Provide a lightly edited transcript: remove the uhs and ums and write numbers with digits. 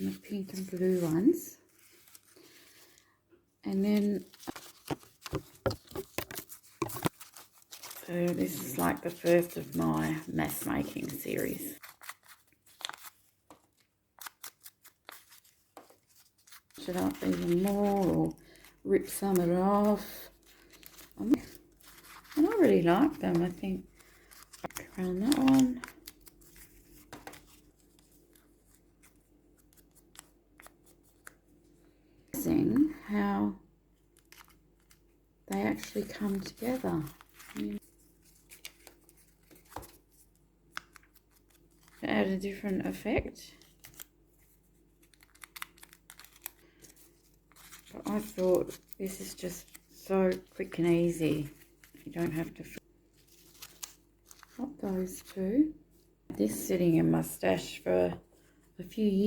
and the pink and blue ones. And then, so this is like the first of my mass making series. It up even more or rip some of it off. And I really like them. I think around that one. Seeing how they actually come together. To add a different effect. But I thought this is just so quick and easy. You don't have to pop those two. This sitting in my stash for a few years.